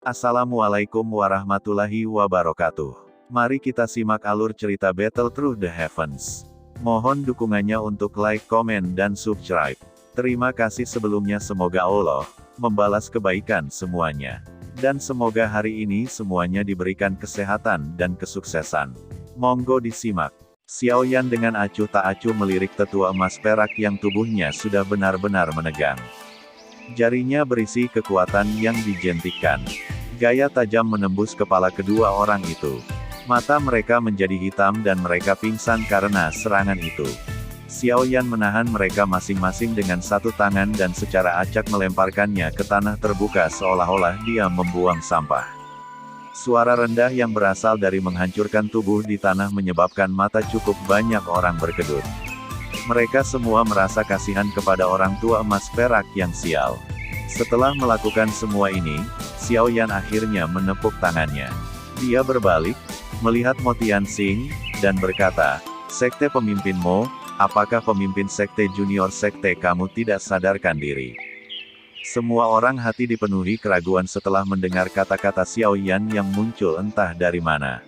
Assalamualaikum warahmatullahi wabarakatuh. Mari kita simak alur cerita Battle Through the Heavens. Mohon dukungannya untuk like, komen, dan subscribe. Terima kasih sebelumnya, semoga Allah membalas kebaikan semuanya. Dan semoga hari ini semuanya diberikan kesehatan dan kesuksesan. Monggo disimak. Xiao Yan dengan acuh tak acuh melirik tetua emas perak yang tubuhnya sudah benar-benar menegang. Jarinya berisi kekuatan yang dijentikkan. Gaya tajam menembus kepala kedua orang itu. Mata mereka menjadi hitam dan mereka pingsan karena serangan itu. Xiao Yan menahan mereka masing-masing dengan satu tangan dan secara acak melemparkannya ke tanah terbuka seolah-olah dia membuang sampah. Suara rendah yang berasal dari menghancurkan tubuh di tanah menyebabkan mata cukup banyak orang berkedut. Mereka semua merasa kasihan kepada orang tua emas perak yang sial. Setelah melakukan semua ini, Xiao Yan akhirnya menepuk tangannya. Dia berbalik, melihat Mo Tianxing, dan berkata, "Sekte pemimpin Mo, apakah pemimpin sekte junior sekte kamu tidak sadarkan diri?" Semua orang hati dipenuhi keraguan setelah mendengar kata-kata Xiao Yan yang muncul entah dari mana.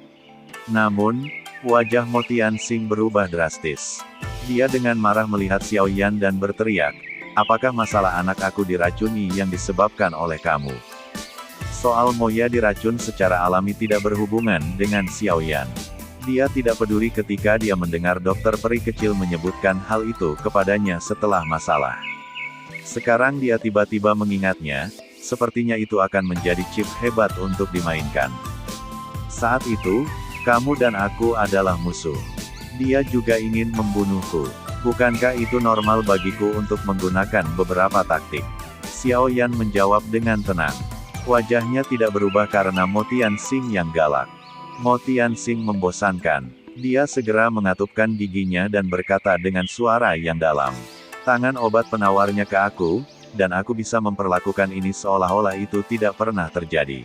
Namun, wajah Mo Tianxing berubah drastis. Dia dengan marah melihat Xiao Yan dan berteriak, "Apakah masalah anak aku diracuni yang disebabkan oleh kamu?" Soal Moya diracun secara alami tidak berhubungan dengan Xiao Yan. Dia tidak peduli ketika dia mendengar dokter peri kecil menyebutkan hal itu kepadanya setelah masalah. Sekarang dia tiba-tiba mengingatnya, sepertinya itu akan menjadi chip hebat untuk dimainkan. Saat itu, kamu dan aku adalah musuh. Dia juga ingin membunuhku. Bukankah itu normal bagiku untuk menggunakan beberapa taktik? Xiao Yan menjawab dengan tenang. Wajahnya tidak berubah karena Mo Tianxing yang galak. Mo Tianxing membosankan. Dia segera mengatupkan giginya dan berkata dengan suara yang dalam. "Tangan obat penawarnya ke aku, dan aku bisa memperlakukan ini seolah-olah itu tidak pernah terjadi.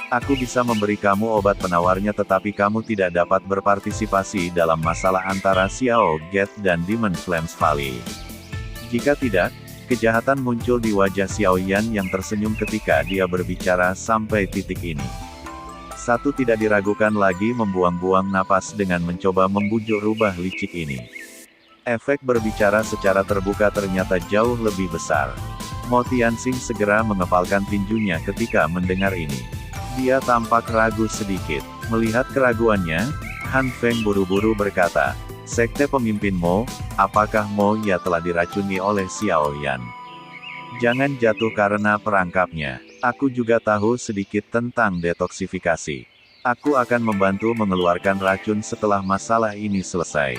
Aku bisa memberi kamu obat penawarnya tetapi kamu tidak dapat berpartisipasi dalam masalah antara Xiao Gate dan Demon Flames Valley." Jika tidak, kejahatan muncul di wajah Xiao Yan yang tersenyum ketika dia berbicara sampai titik ini. Satu tidak diragukan lagi membuang-buang napas dengan mencoba membujuk rubah licik ini. Efek berbicara secara terbuka ternyata jauh lebih besar. Mo Tianxing segera mengepalkan tinjunya ketika mendengar ini. Dia tampak ragu sedikit. Melihat keraguannya, Han Feng buru-buru berkata, "Sekte pemimpin Mo, apakah Mo ya telah diracuni oleh Xiao Yan? Jangan jatuh karena perangkapnya. Aku juga tahu sedikit tentang detoksifikasi. Aku akan membantu mengeluarkan racun setelah masalah ini selesai.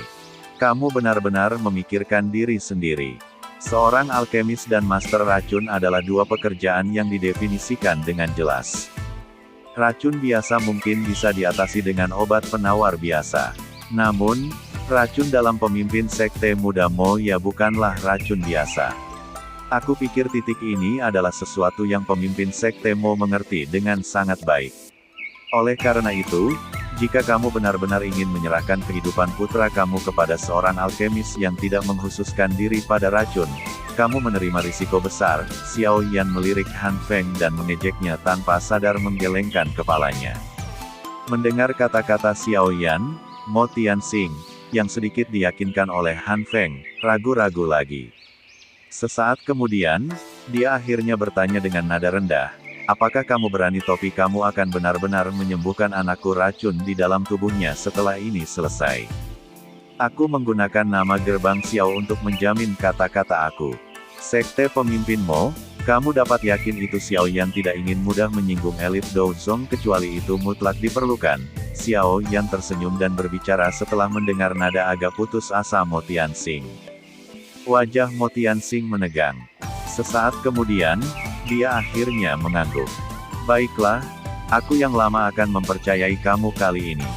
Kamu benar-benar memikirkan diri sendiri." Seorang alkemis dan master racun adalah dua pekerjaan yang didefinisikan dengan jelas. Racun biasa mungkin bisa diatasi dengan obat penawar biasa. Namun, racun dalam pemimpin sekte muda Mo ya bukanlah racun biasa. Aku pikir titik ini adalah sesuatu yang pemimpin sekte Mo mengerti dengan sangat baik. Oleh karena itu, jika kamu benar-benar ingin menyerahkan kehidupan putra kamu kepada seorang alkemis yang tidak menghususkan diri pada racun, kamu menerima risiko besar. Xiao Yan melirik Han Feng dan mengejeknya tanpa sadar menggelengkan kepalanya. Mendengar kata-kata Xiao Yan, Mo Tianxing, yang sedikit diyakinkan oleh Han Feng, ragu-ragu lagi. Sesaat kemudian, dia akhirnya bertanya dengan nada rendah, "Apakah kamu berani topi kamu akan benar-benar menyembuhkan anakku racun di dalam tubuhnya setelah ini selesai?" "Aku menggunakan nama gerbang Xiao untuk menjamin kata-kata aku. Sekte pemimpin Mo, kamu dapat yakin itu Xiao Yan tidak ingin mudah menyinggung elit Douzong kecuali itu mutlak diperlukan." Xiao Yan tersenyum dan berbicara setelah mendengar nada agak putus asa Mo Tianxing. Wajah Mo Tianxing menegang. Sesaat kemudian, dia akhirnya mengangguk. "Baiklah, aku yang lama akan mempercayai kamu kali ini.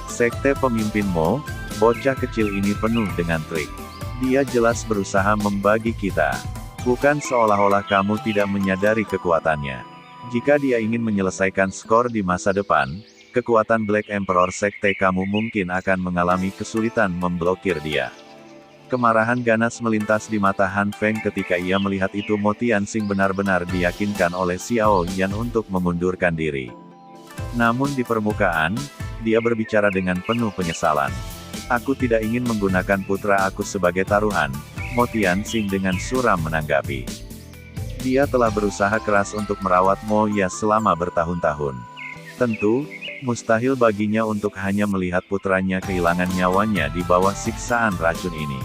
Sekte pemimpin Mo, bocah kecil ini penuh dengan trik. Dia jelas berusaha membagi kita. Bukan seolah-olah kamu tidak menyadari kekuatannya. Jika dia ingin menyelesaikan skor di masa depan, kekuatan Black Emperor sekte kamu mungkin akan mengalami kesulitan memblokir dia." Kemarahan ganas melintas di mata Han Feng ketika ia melihat itu. Mo Tianxing benar-benar diyakinkan oleh Xiao Yan untuk mengundurkan diri. Namun di permukaan, dia berbicara dengan penuh penyesalan. Aku tidak ingin menggunakan putra aku sebagai taruhan, Mo Tianxing dengan suram menanggapi. Dia telah berusaha keras untuk merawat Mo Ya selama bertahun-tahun. Tentu, mustahil baginya untuk hanya melihat putranya kehilangan nyawanya di bawah siksaan racun ini.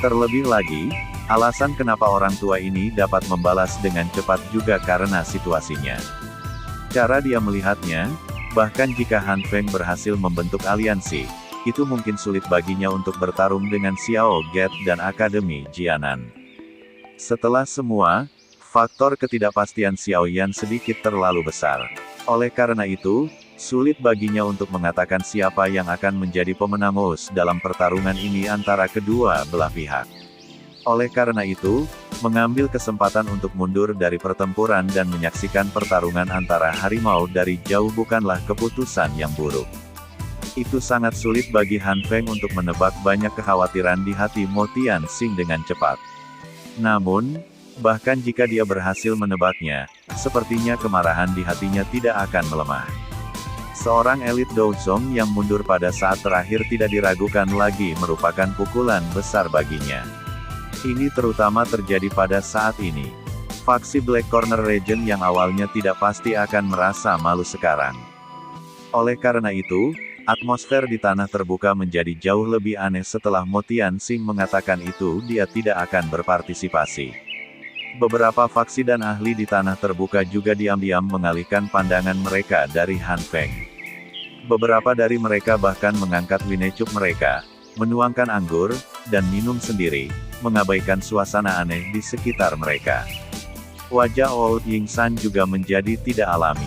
Terlebih lagi, alasan kenapa orang tua ini dapat membalas dengan cepat juga karena situasinya. Cara dia melihatnya, bahkan jika Han Feng berhasil membentuk aliansi, itu mungkin sulit baginya untuk bertarung dengan Xiao Get dan Akademi Jianan. Setelah semua, faktor ketidakpastian Xiao Yan sedikit terlalu besar. Oleh karena itu, sulit baginya untuk mengatakan siapa yang akan menjadi pemenang dalam pertarungan ini antara kedua belah pihak. Oleh karena itu, mengambil kesempatan untuk mundur dari pertempuran dan menyaksikan pertarungan antara harimau dari jauh bukanlah keputusan yang buruk. Itu sangat sulit bagi Han Feng untuk menebak banyak kekhawatiran di hati Mo Tianxing dengan cepat. Namun, bahkan jika dia berhasil menebaknya, sepertinya kemarahan di hatinya tidak akan melemah. Seorang elit Douzong yang mundur pada saat terakhir tidak diragukan lagi merupakan pukulan besar baginya. Ini terutama terjadi pada saat ini. Faksi Black Corner Region yang awalnya tidak pasti akan merasa malu sekarang. Oleh karena itu, atmosfer di tanah terbuka menjadi jauh lebih aneh setelah Mo Tianxing mengatakan itu dia tidak akan berpartisipasi. Beberapa faksi dan ahli di tanah terbuka juga diam-diam mengalihkan pandangan mereka dari Han Feng. Beberapa dari mereka bahkan mengangkat linecup mereka, menuangkan anggur, dan minum sendiri, mengabaikan suasana aneh di sekitar mereka. Wajah Old Yingsan juga menjadi tidak alami.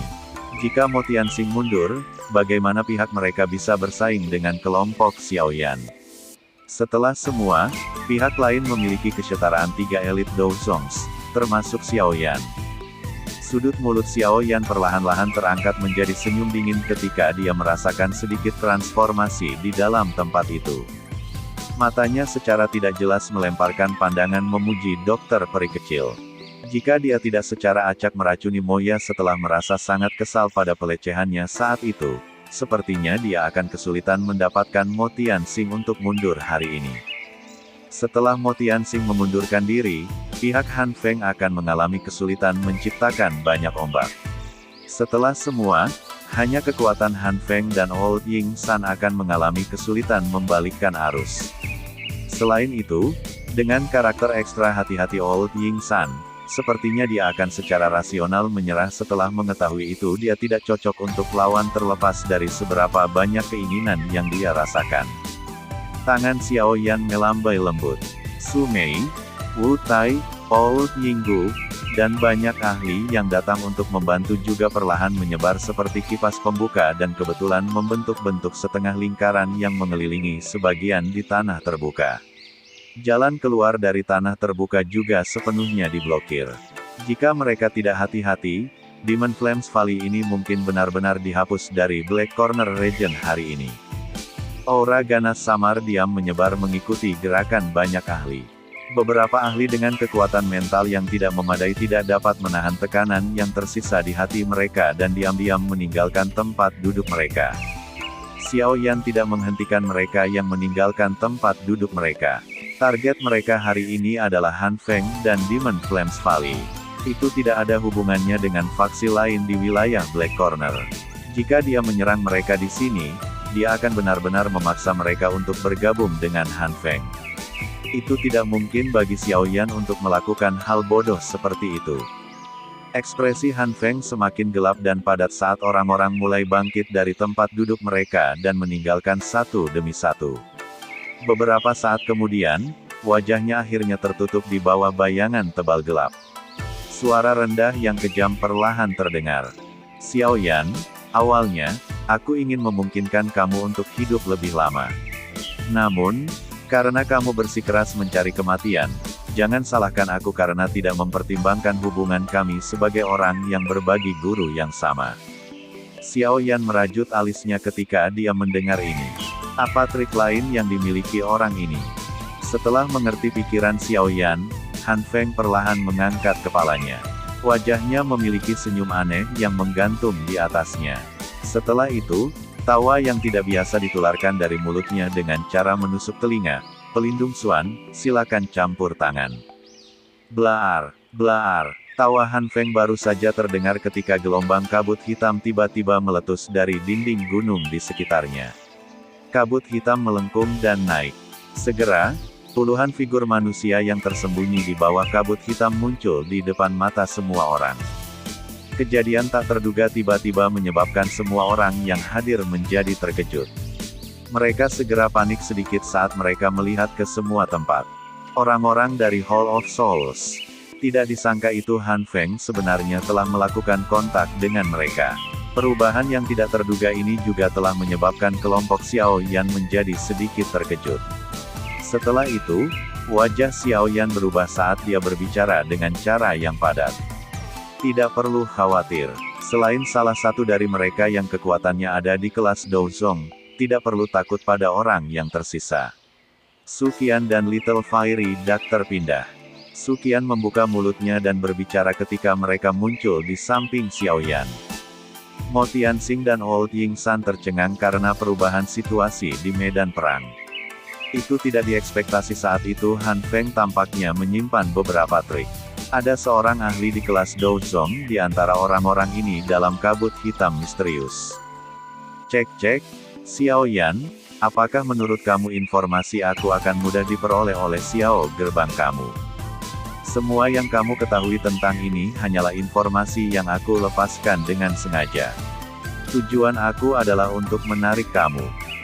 Jika Mo Tianxing mundur, bagaimana pihak mereka bisa bersaing dengan kelompok Xiao Yan? Setelah semua, pihak lain memiliki kesetaraan tiga elit Douzongs, termasuk Xiao Yan. Sudut mulut Xiao Yan perlahan-lahan terangkat menjadi senyum dingin ketika dia merasakan sedikit transformasi di dalam tempat itu. Matanya secara tidak jelas melemparkan pandangan memuji dokter peri kecil. Jika dia tidak secara acak meracuni Moya setelah merasa sangat kesal pada pelecehannya saat itu, sepertinya dia akan kesulitan mendapatkan Mo Tianxing untuk mundur hari ini. Setelah Mo Tianxing memundurkan diri, pihak Han Feng akan mengalami kesulitan menciptakan banyak ombak. Setelah semua, hanya kekuatan Han Feng dan Old Yingsan akan mengalami kesulitan membalikkan arus. Selain itu, dengan karakter ekstra hati-hati Old Yingsan, sepertinya dia akan secara rasional menyerah setelah mengetahui itu dia tidak cocok untuk lawan terlepas dari seberapa banyak keinginan yang dia rasakan. Tangan Xiao Yan melambai lembut. Su Mei, Wu Tai, Old Yinggu, dan banyak ahli yang datang untuk membantu juga perlahan menyebar seperti kipas pembuka dan kebetulan membentuk-bentuk setengah lingkaran yang mengelilingi sebagian di tanah terbuka. Jalan keluar dari tanah terbuka juga sepenuhnya diblokir. Jika mereka tidak hati-hati, Demon Flames Valley ini mungkin benar-benar dihapus dari Black Corner Region hari ini. Aura ganas samar diam menyebar mengikuti gerakan banyak ahli. Beberapa ahli dengan kekuatan mental yang tidak memadai tidak dapat menahan tekanan yang tersisa di hati mereka dan diam-diam meninggalkan tempat duduk mereka. Xiao Yan tidak menghentikan mereka yang meninggalkan tempat duduk mereka. Target mereka hari ini adalah Han Feng dan Demon Flames Valley. Itu tidak ada hubungannya dengan faksi lain di wilayah Black Corner. Jika dia menyerang mereka di sini, dia akan benar-benar memaksa mereka untuk bergabung dengan Han Feng. Itu tidak mungkin bagi Xiao Yan untuk melakukan hal bodoh seperti itu. Ekspresi Han Feng semakin gelap dan padat saat orang-orang mulai bangkit dari tempat duduk mereka dan meninggalkan satu demi satu. Beberapa saat kemudian, wajahnya akhirnya tertutup di bawah bayangan tebal gelap. Suara rendah yang kejam perlahan terdengar. Xiao Yan, awalnya, aku ingin memungkinkan kamu untuk hidup lebih lama. Namun, karena kamu bersikeras mencari kematian, jangan salahkan aku karena tidak mempertimbangkan hubungan kami sebagai orang yang berbagi guru yang sama. Xiao Yan merajut alisnya ketika dia mendengar ini. Apa trik lain yang dimiliki orang ini? Setelah mengerti pikiran Xiao Yan, Han Feng perlahan mengangkat kepalanya. Wajahnya memiliki senyum aneh yang menggantung di atasnya. Setelah itu, tawa yang tidak biasa ditularkan dari mulutnya dengan cara menusuk telinga. Pelindung Xuan, silakan campur tangan. Blaar, blaar. Tawa Han Feng baru saja terdengar ketika gelombang kabut hitam tiba-tiba meletus dari dinding gunung di sekitarnya. Kabut hitam melengkung dan naik. Segera, puluhan figur manusia yang tersembunyi di bawah kabut hitam muncul di depan mata semua orang. Kejadian tak terduga tiba-tiba menyebabkan semua orang yang hadir menjadi terkejut. Mereka segera panik sedikit saat mereka melihat ke semua tempat. Orang-orang dari Hall of Souls. Tidak disangka itu Han Feng sebenarnya telah melakukan kontak dengan mereka. Perubahan yang tidak terduga ini juga telah menyebabkan kelompok Xiao Yan menjadi sedikit terkejut. Setelah itu, wajah Xiao Yan berubah saat dia berbicara dengan cara yang padat. Tidak perlu khawatir. Selain salah satu dari mereka yang kekuatannya ada di kelas Douzong, tidak perlu takut pada orang yang tersisa. Su Qian dan Little Fiery Duck terpindah. Su Qian membuka mulutnya dan berbicara ketika mereka muncul di samping Xiao Yan. Mo Tianxing dan Old Ying San tercengang karena perubahan situasi di medan perang. Itu tidak diekspektasi saat itu Han Feng tampaknya menyimpan beberapa trik. Ada seorang ahli di kelas Douzong di antara orang-orang ini dalam kabut hitam misterius. Cek, Xiao Yan, apakah menurut kamu informasi aku akan mudah diperoleh oleh Xiao gerbang kamu? Semua yang kamu ketahui tentang ini hanyalah informasi yang aku lepaskan dengan sengaja. Tujuan aku adalah untuk menarik kamu.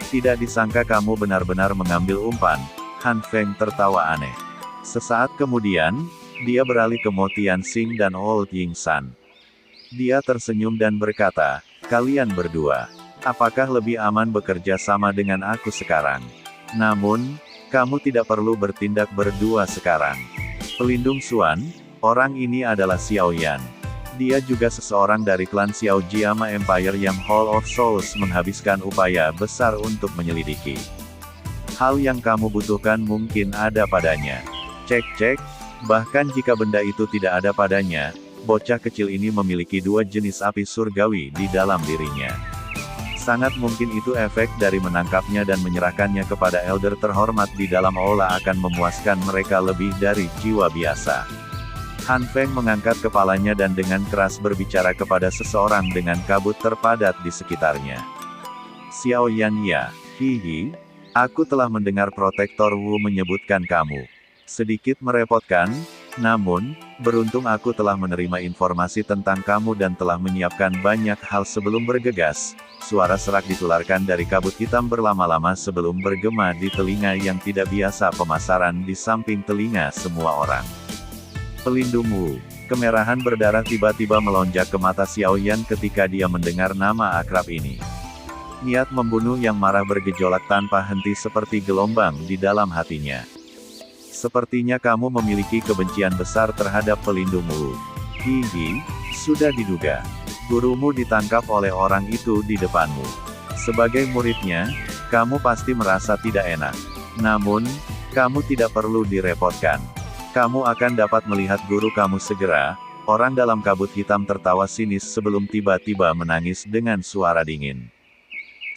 Tidak disangka kamu benar-benar mengambil umpan. Han Feng tertawa aneh. Sesaat kemudian, dia beralih ke Mo Tianxing dan Old Ying San. Dia tersenyum dan berkata, kalian berdua, apakah lebih aman bekerja sama dengan aku sekarang? Namun, kamu tidak perlu bertindak berdua sekarang. Pelindung Xuan, orang ini adalah Xiao Yan. Dia juga seseorang dari klan Xiao Jiama Empire yang Hall of Souls menghabiskan upaya besar untuk menyelidiki. Hal yang kamu butuhkan mungkin ada padanya. Cek, bahkan jika benda itu tidak ada padanya, bocah kecil ini memiliki dua jenis api surgawi di dalam dirinya. Sangat mungkin itu efek dari menangkapnya dan menyerahkannya kepada elder terhormat di dalam aula akan memuaskan mereka lebih dari jiwa biasa. Han Feng mengangkat kepalanya dan dengan keras berbicara kepada seseorang dengan kabut terpadat di sekitarnya. Xiao Yan ya, hihi, aku telah mendengar Protektor Wu menyebutkan kamu. Sedikit merepotkan, namun, beruntung aku telah menerima informasi tentang kamu dan telah menyiapkan banyak hal sebelum bergegas. Suara serak ditularkan dari kabut hitam berlama-lama sebelum bergema di telinga yang tidak biasa pemasaran di samping telinga semua orang. Pelindung Wu. Kemerahan berdarah tiba-tiba melonjak ke mata Xiao Yan ketika dia mendengar nama akrab ini. Niat membunuh yang marah bergejolak tanpa henti seperti gelombang di dalam hatinya. Sepertinya kamu memiliki kebencian besar terhadap pelindung Wu. Hihi, sudah diduga. Gurumu ditangkap oleh orang itu di depanmu. Sebagai muridnya, kamu pasti merasa tidak enak. Namun, kamu tidak perlu direpotkan. Kamu akan dapat melihat guru kamu segera. Orang dalam kabut hitam tertawa sinis sebelum tiba-tiba menangis dengan suara dingin.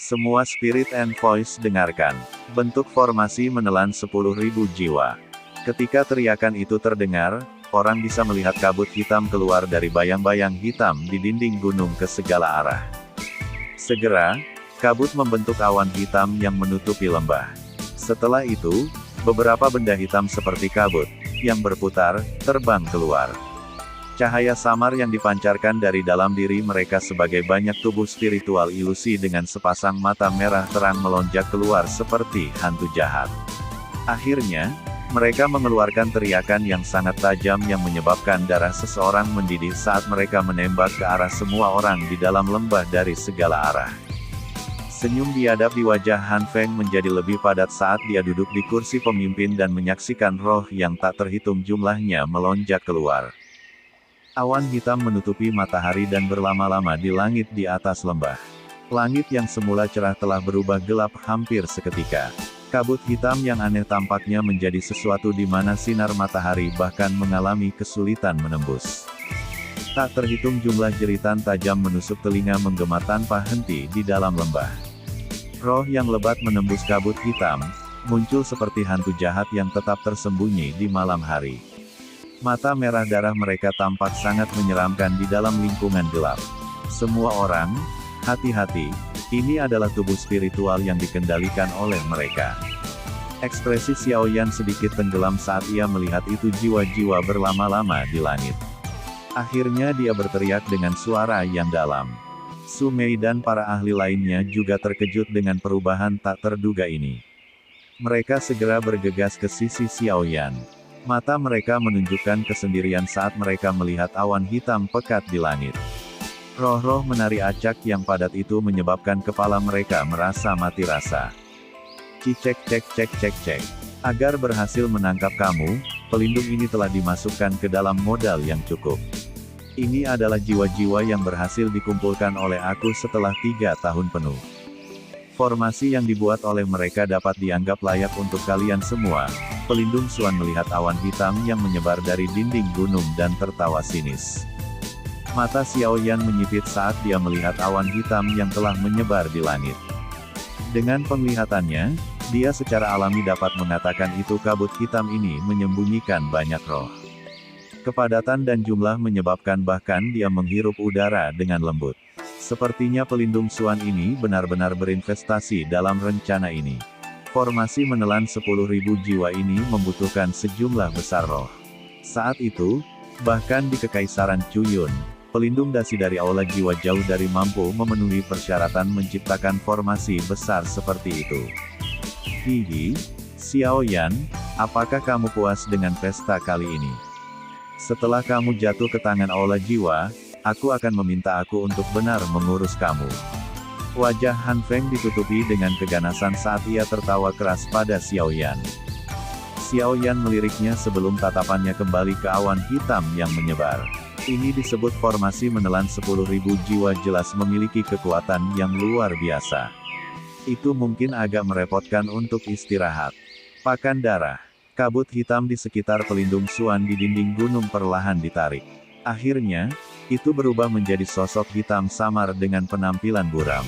Semua Spirit and Voice dengarkan. Bentuk formasi menelan 10.000 jiwa. Ketika teriakan itu terdengar, orang bisa melihat kabut hitam keluar dari bayang-bayang hitam di dinding gunung ke segala arah. Segera, kabut membentuk awan hitam yang menutupi lembah. Setelah itu, beberapa benda hitam seperti kabut, yang berputar, terbang keluar. Cahaya samar yang dipancarkan dari dalam diri mereka sebagai banyak tubuh spiritual ilusi dengan sepasang mata merah terang melonjak keluar seperti hantu jahat. Akhirnya, mereka mengeluarkan teriakan yang sangat tajam yang menyebabkan darah seseorang mendidih saat mereka menembak ke arah semua orang di dalam lembah dari segala arah. Senyum biadab di wajah Han Feng menjadi lebih padat saat dia duduk di kursi pemimpin dan menyaksikan roh yang tak terhitung jumlahnya melonjak keluar. Awan hitam menutupi matahari dan berlama-lama di langit di atas lembah. Langit yang semula cerah telah berubah gelap hampir seketika. Kabut hitam yang aneh tampaknya menjadi sesuatu di mana sinar matahari bahkan mengalami kesulitan menembus. Tak terhitung jumlah jeritan tajam menusuk telinga menggema tanpa henti di dalam lembah. Roh yang lebat menembus kabut hitam, muncul seperti hantu jahat yang tetap tersembunyi di malam hari. Mata merah darah mereka tampak sangat menyeramkan di dalam lingkungan gelap. Semua orang, hati-hati, ini adalah tubuh spiritual yang dikendalikan oleh mereka. Ekspresi Xiaoyan sedikit tenggelam saat ia melihat itu jiwa-jiwa berlama-lama di langit. Akhirnya dia berteriak dengan suara yang dalam. Su Mei dan para ahli lainnya juga terkejut dengan perubahan tak terduga ini. Mereka segera bergegas ke sisi Xiaoyan. Mata mereka menunjukkan kesendirian saat mereka melihat awan hitam pekat di langit. Roh-roh menari acak yang padat itu menyebabkan kepala mereka merasa mati rasa. Cicek cek cek cek cek. Agar berhasil menangkap kamu, pelindung ini telah dimasukkan ke dalam modal yang cukup. Ini adalah jiwa-jiwa yang berhasil dikumpulkan oleh aku setelah 3 tahun penuh. Formasi yang dibuat oleh mereka dapat dianggap layak untuk kalian semua. Pelindung Xuan melihat awan hitam yang menyebar dari dinding gunung dan tertawa sinis. Mata Xiaoyan menyipit saat dia melihat awan hitam yang telah menyebar di langit. Dengan penglihatannya, dia secara alami dapat mengatakan itu kabut hitam ini menyembunyikan banyak roh. Kepadatan dan jumlah menyebabkan bahkan dia menghirup udara dengan lembut. Sepertinya pelindung Xuan ini benar-benar berinvestasi dalam rencana ini. Formasi menelan 10.000 jiwa ini membutuhkan sejumlah besar roh. Saat itu, bahkan di Kekaisaran Chuyun, pelindung dasi dari aula jiwa jauh dari mampu memenuhi persyaratan menciptakan formasi besar seperti itu. Hihi, Xiaoyan, apakah kamu puas dengan pesta kali ini? Setelah kamu jatuh ke tangan aula jiwa, aku akan meminta aku untuk benar mengurus kamu. Wajah Han Feng ditutupi dengan keganasan saat ia tertawa keras pada Xiaoyan. Xiaoyan meliriknya sebelum tatapannya kembali ke awan hitam yang menyebar. Ini disebut formasi menelan 10.000 jiwa jelas memiliki kekuatan yang luar biasa. Itu mungkin agak merepotkan untuk istirahat. Pakan darah. Kabut hitam di sekitar pelindung Xuan di dinding gunung perlahan ditarik. Akhirnya, itu berubah menjadi sosok hitam samar dengan penampilan buram.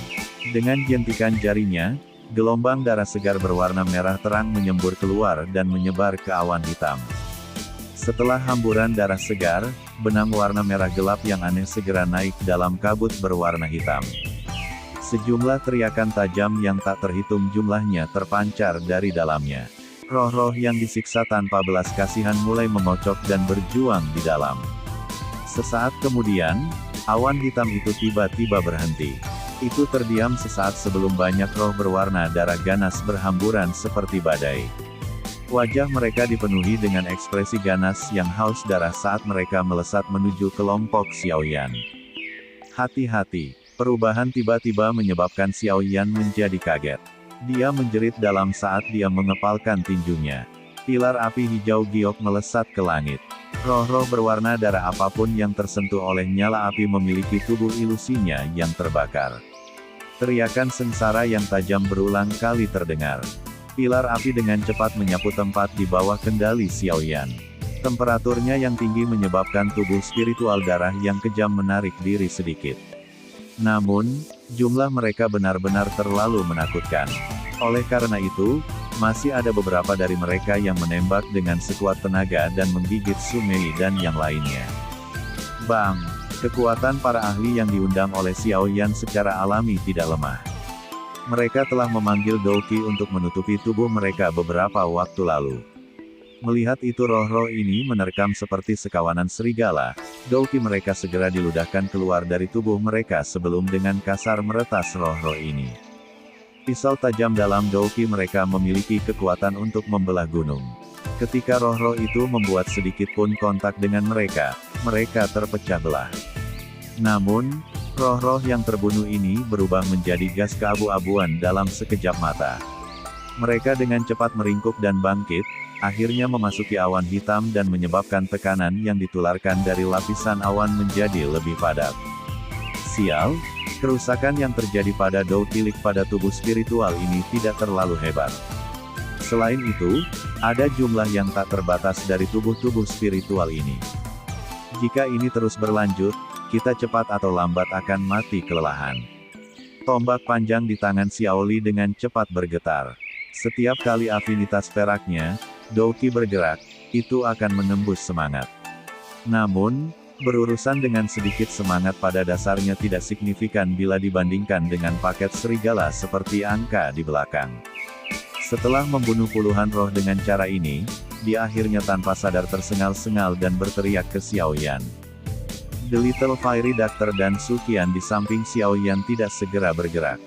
Dengan jentikan jarinya, gelombang darah segar berwarna merah terang menyembur keluar dan menyebar ke awan hitam. Setelah hamburan darah segar, benang warna merah gelap yang aneh segera naik dalam kabut berwarna hitam. Sejumlah teriakan tajam yang tak terhitung jumlahnya terpancar dari dalamnya. Roh-roh yang disiksa tanpa belas kasihan mulai memocok dan berjuang di dalam. Sesaat kemudian, awan hitam itu tiba-tiba berhenti. Itu terdiam sesaat sebelum banyak roh berwarna darah ganas berhamburan seperti badai. Wajah mereka dipenuhi dengan ekspresi ganas yang haus darah saat mereka melesat menuju kelompok Xiaoyan. Hati-hati, perubahan tiba-tiba menyebabkan Xiaoyan menjadi kaget. Dia menjerit dalam saat dia mengepalkan tinjunya. Pilar api hijau giok melesat ke langit. Roh-roh berwarna darah apapun yang tersentuh oleh nyala api memiliki tubuh ilusinya yang terbakar. Teriakan sengsara yang tajam berulang kali terdengar. Pilar api dengan cepat menyapu tempat di bawah kendali Xiaoyan. Temperaturnya yang tinggi menyebabkan tubuh spiritual darah yang kejam menarik diri sedikit. Namun, jumlah mereka benar-benar terlalu menakutkan. Oleh karena itu, masih ada beberapa dari mereka yang menembak dengan sekuat tenaga dan menggigit Su Mei dan yang lainnya. Bang! Kekuatan para ahli yang diundang oleh Xiaoyan secara alami tidak lemah. Mereka telah memanggil Douqi untuk menutupi tubuh mereka beberapa waktu lalu. Melihat itu roh-roh ini menerkam seperti sekawanan serigala, Douqi mereka segera diludahkan keluar dari tubuh mereka sebelum dengan kasar meretas roh-roh ini. Pisau tajam dalam Douqi mereka memiliki kekuatan untuk membelah gunung. Ketika roh-roh itu membuat sedikit pun kontak dengan mereka, mereka terpecah belah. Namun, roh-roh yang terbunuh ini berubah menjadi gas keabu-abuan dalam sekejap mata. Mereka dengan cepat meringkuk dan bangkit, akhirnya memasuki awan hitam dan menyebabkan tekanan yang ditularkan dari lapisan awan menjadi lebih padat. Sial, kerusakan yang terjadi pada Douqilik pada tubuh spiritual ini tidak terlalu hebat. Selain itu, ada jumlah yang tak terbatas dari tubuh-tubuh spiritual ini. Jika ini terus berlanjut, kita cepat atau lambat akan mati kelelahan. Tombak panjang di tangan Xiaoli dengan cepat bergetar. Setiap kali afinitas peraknya, Douqi bergerak, itu akan menembus semangat. Namun, berurusan dengan sedikit semangat pada dasarnya tidak signifikan bila dibandingkan dengan paket serigala seperti angka di belakang. Setelah membunuh puluhan roh dengan cara ini, dia akhirnya tanpa sadar tersengal-sengal dan berteriak ke Xiaoyan. The Little Fiery Doctor dan Su Qian di samping Xiaoyan tidak segera bergerak.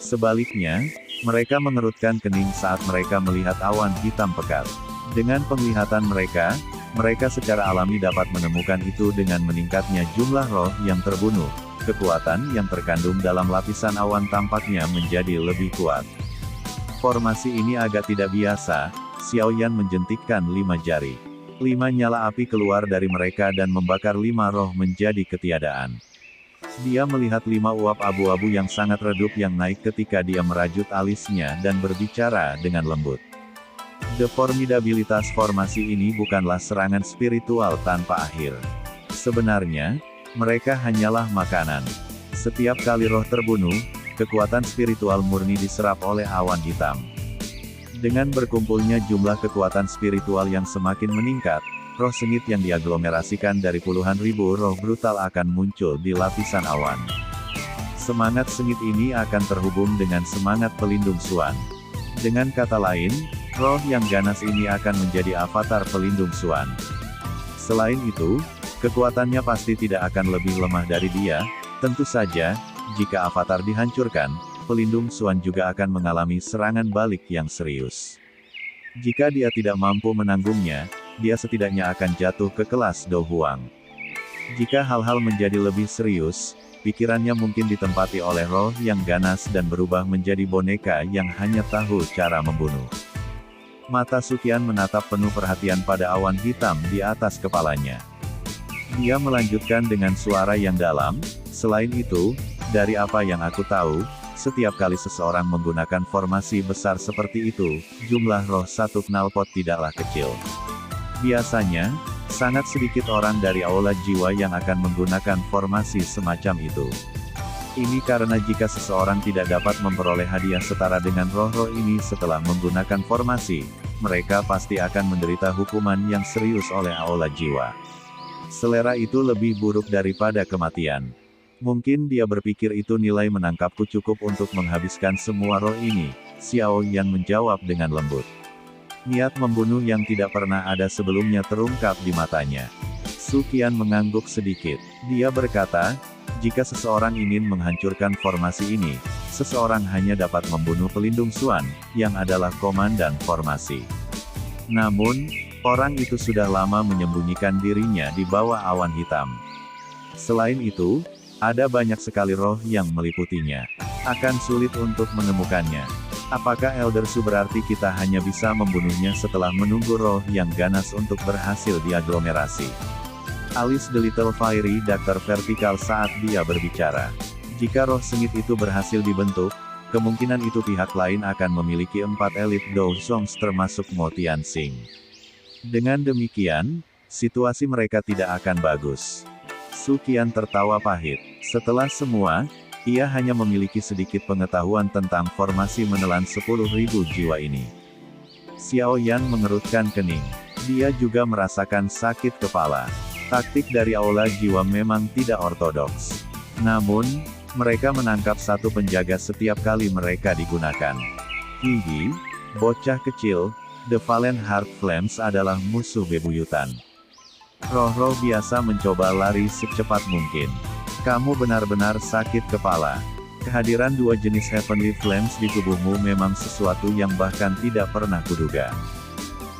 Sebaliknya, mereka mengerutkan kening saat mereka melihat awan hitam pekat. Dengan penglihatan mereka secara alami dapat menemukan itu dengan meningkatnya jumlah roh yang terbunuh. Kekuatan yang terkandung dalam lapisan awan tampaknya menjadi lebih kuat. Formasi ini agak tidak biasa, Xiaoyan menjentikkan 5 jari. 5 nyala api keluar dari mereka dan membakar 5 roh menjadi ketiadaan. Dia melihat 5 uap abu-abu yang sangat redup yang naik ketika dia merajut alisnya dan berbicara dengan lembut. The formidabilitas formasi ini bukanlah serangan spiritual tanpa akhir. Sebenarnya, mereka hanyalah makanan. Setiap kali roh terbunuh, kekuatan spiritual murni diserap oleh awan hitam. Dengan berkumpulnya jumlah kekuatan spiritual yang semakin meningkat, roh sengit yang diaglomerasikan dari puluhan ribu roh brutal akan muncul di lapisan awan. Semangat sengit ini akan terhubung dengan semangat pelindung Xuan. Dengan kata lain, roh yang ganas ini akan menjadi avatar pelindung Xuan. Selain itu, kekuatannya pasti tidak akan lebih lemah dari dia. Tentu saja, jika avatar dihancurkan, pelindung Xuan juga akan mengalami serangan balik yang serius. Jika dia tidak mampu menanggungnya, dia setidaknya akan jatuh ke kelas Do Huang. Jika hal-hal menjadi lebih serius, pikirannya mungkin ditempati oleh roh yang ganas dan berubah menjadi boneka yang hanya tahu cara membunuh. Mata Su Qian menatap penuh perhatian pada awan hitam di atas kepalanya. Dia melanjutkan dengan suara yang dalam, selain itu, dari apa yang aku tahu, setiap kali seseorang menggunakan formasi besar seperti itu, jumlah roh satu knalpot tidaklah kecil. Biasanya, sangat sedikit orang dari aula jiwa yang akan menggunakan formasi semacam itu. Ini karena jika seseorang tidak dapat memperoleh hadiah setara dengan roh-roh ini setelah menggunakan formasi, mereka pasti akan menderita hukuman yang serius oleh aula jiwa. Selera itu lebih buruk daripada kematian. Mungkin dia berpikir itu nilai menangkapku cukup untuk menghabiskan semua roh ini, Xiaoyan menjawab dengan lembut. Niat membunuh yang tidak pernah ada sebelumnya terungkap di matanya. Su Qian mengangguk sedikit. Dia berkata, jika seseorang ingin menghancurkan formasi ini, seseorang hanya dapat membunuh pelindung Xuan, yang adalah komandan formasi. Namun, orang itu sudah lama menyembunyikan dirinya di bawah awan hitam. Selain itu, ada banyak sekali roh yang meliputinya. Akan sulit untuk menemukannya. Apakah Elder Su berarti kita hanya bisa membunuhnya setelah menunggu roh yang ganas untuk berhasil diaglomerasi? Alis The Little Fiery Doctor vertikal saat dia berbicara. Jika roh sengit itu berhasil dibentuk, kemungkinan itu pihak lain akan memiliki 4 elit Dou Zongs termasuk Mo Tianxing. Dengan demikian, situasi mereka tidak akan bagus. Su Qian tertawa pahit. Setelah semua, ia hanya memiliki sedikit pengetahuan tentang formasi menelan 10.000 jiwa ini. Xiaoyan mengerutkan kening. Dia juga merasakan sakit kepala. Taktik dari aula jiwa memang tidak ortodoks. Namun, mereka menangkap satu penjaga setiap kali mereka digunakan. Hihi, bocah kecil, The Valen Heart Flames adalah musuh bebuyutan. Roh-roh biasa mencoba lari secepat mungkin. Kamu benar-benar sakit kepala. Kehadiran 2 jenis Heavenly Flames di tubuhmu memang sesuatu yang bahkan tidak pernah kuduga.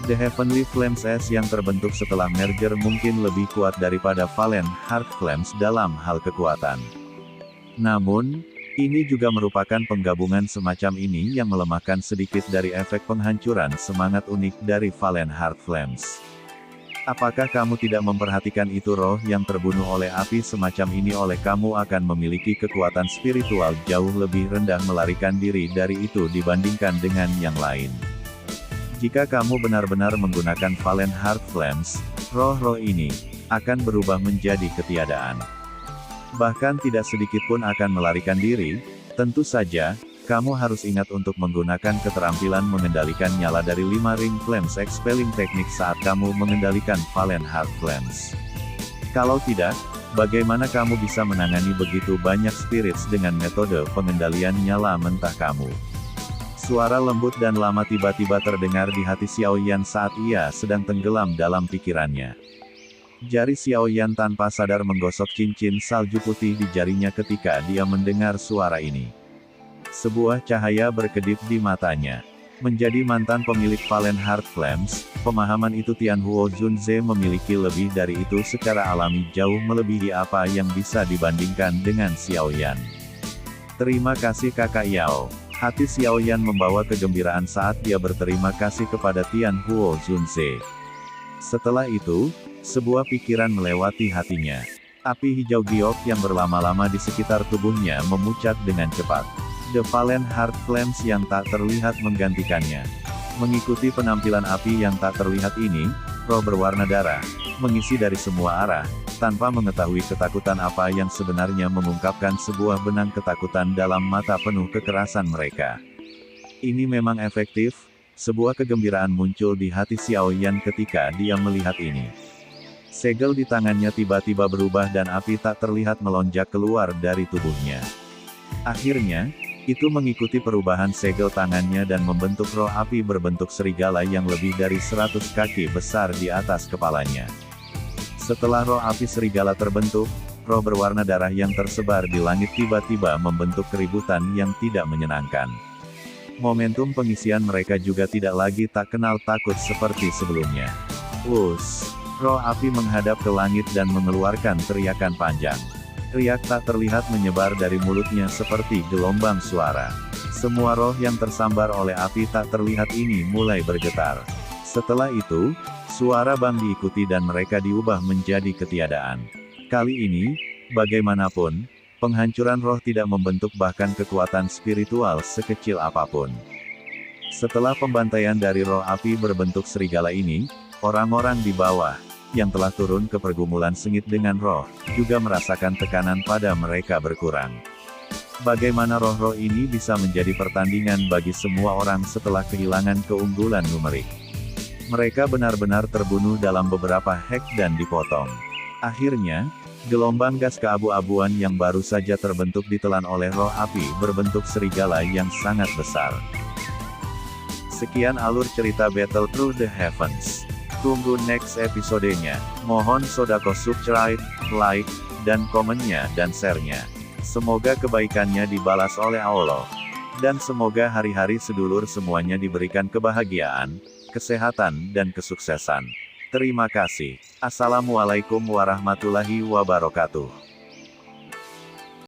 The Heavenly Flames S yang terbentuk setelah merger mungkin lebih kuat daripada Valen Heart Flames dalam hal kekuatan. Namun, ini juga merupakan penggabungan semacam ini yang melemahkan sedikit dari efek penghancuran semangat unik dari Valen Heart Flames. Apakah kamu tidak memperhatikan itu? Roh yang terbunuh oleh api semacam ini oleh kamu akan memiliki kekuatan spiritual jauh lebih rendah melarikan diri dari itu dibandingkan dengan yang lain. Jika kamu benar-benar menggunakan Valen Heart Flames, roh-roh ini akan berubah menjadi ketiadaan. Bahkan tidak sedikit pun akan melarikan diri. Tentu saja, kamu harus ingat untuk menggunakan keterampilan mengendalikan nyala dari 5 Ring Flames Expelling Technique saat kamu mengendalikan Valen Heart Flames. Kalau tidak, bagaimana kamu bisa menangani begitu banyak spirits dengan metode pengendalian nyala mentah kamu? Suara lembut dan lama tiba-tiba terdengar di hati Xiao Yan saat ia sedang tenggelam dalam pikirannya. Jari Xiao Yan tanpa sadar menggosok cincin salju putih di jarinya ketika dia mendengar suara ini. Sebuah cahaya berkedip di matanya. Menjadi mantan pemilik Valen Heart Flames, pemahaman itu Tianhuo Junze memiliki lebih dari itu secara alami jauh melebihi apa yang bisa dibandingkan dengan Xiao Yan. Terima kasih Kakak Yao. Hati Xiao Yan membawa kegembiraan saat dia berterima kasih kepada Tianhuo Junze. Setelah itu, sebuah pikiran melewati hatinya. Api hijau giok yang berlama-lama di sekitar tubuhnya memucat dengan cepat. The Valen Heart Flames yang tak terlihat menggantikannya. Mengikuti penampilan api yang tak terlihat ini, roh berwarna darah, mengisi dari semua arah, tanpa mengetahui ketakutan apa yang sebenarnya mengungkapkan sebuah benang ketakutan dalam mata penuh kekerasan mereka. Ini memang efektif, sebuah kegembiraan muncul di hati Xiao Yan ketika dia melihat ini. Segel di tangannya tiba-tiba berubah dan api tak terlihat melonjak keluar dari tubuhnya. Akhirnya, itu mengikuti perubahan segel tangannya dan membentuk roh api berbentuk serigala yang lebih dari 100 kaki besar di atas kepalanya. Setelah roh api serigala terbentuk, roh berwarna darah yang tersebar di langit tiba-tiba membentuk keributan yang tidak menyenangkan. Momentum pengisian mereka juga tidak lagi tak kenal takut seperti sebelumnya. Roh api menghadap ke langit dan mengeluarkan teriakan panjang. Riak tak terlihat menyebar dari mulutnya seperti gelombang suara. Semua roh yang tersambar oleh api tak terlihat ini mulai bergetar. Setelah itu, suara bang diikuti dan mereka diubah menjadi ketiadaan. Kali ini, bagaimanapun, penghancuran roh tidak membentuk bahkan kekuatan spiritual sekecil apapun. Setelah pembantaian dari roh api berbentuk serigala ini, orang-orang di bawah, yang telah turun ke pergumulan sengit dengan roh, juga merasakan tekanan pada mereka berkurang. Bagaimana roh-roh ini bisa menjadi pertandingan bagi semua orang setelah kehilangan keunggulan numerik? Mereka benar-benar terbunuh dalam beberapa hack dan dipotong. Akhirnya, gelombang gas keabu-abuan yang baru saja terbentuk ditelan oleh roh api berbentuk serigala yang sangat besar. Sekian alur cerita Battle Through the Heavens. Tunggu next episodenya. Mohon sodako subscribe, like, dan komennya dan share-nya. Semoga kebaikannya dibalas oleh Allah. Dan semoga hari-hari sedulur semuanya diberikan kebahagiaan, kesehatan, dan kesuksesan. Terima kasih. Assalamualaikum warahmatullahi wabarakatuh.